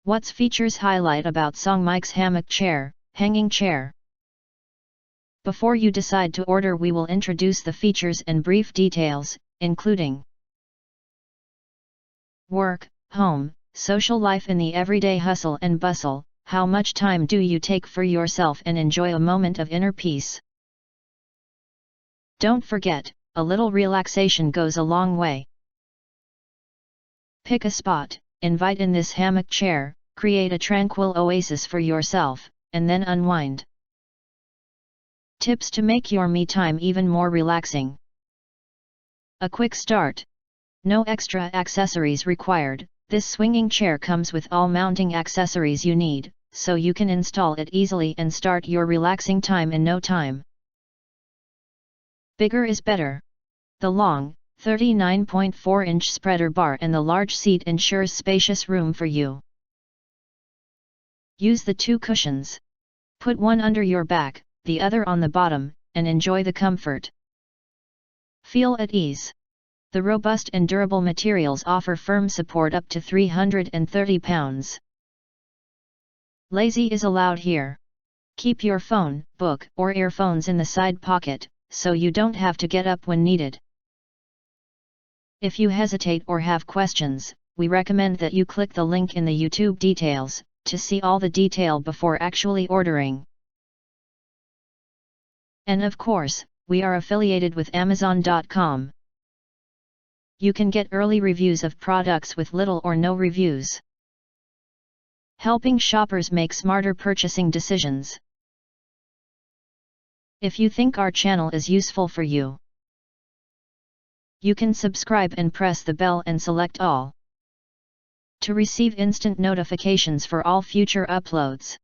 What's features highlight about SONGMICS Hammock Chair, Hanging Chair? Before you decide to order, we will introduce the features and brief details, including work, home, social life in the everyday hustle and bustle. How much time do you take for yourself and enjoy a moment of inner peace? Don't forget, a little relaxation goes a long way. Pick a spot, invite in this hammock chair, create a tranquil oasis for yourself, and then unwind. Tips to make your me time even more relaxing. A quick start. No extra accessories required. This swinging chair comes with all mounting accessories you need, so you can install it easily and start your relaxing time in no time. Bigger is better. The long, 39.4-inch spreader bar and the large seat ensures spacious room for you. Use the two cushions. Put one under your back, the other on the bottom, and enjoy the comfort. Feel at ease. The robust and durable materials offer firm support up to 330 pounds. Lazy is allowed here. Keep your phone, book, or earphones in the side pocket, so you don't have to get up when needed. If you hesitate or have questions, we recommend that you click the link in the YouTube details, to see all the detail before actually ordering. And of course, we are affiliated with Amazon.com. You can get early reviews of products with little or no reviews, helping shoppers make smarter purchasing decisions. If you think our channel is useful for you, you can subscribe and press the bell and select all to receive instant notifications for all future uploads.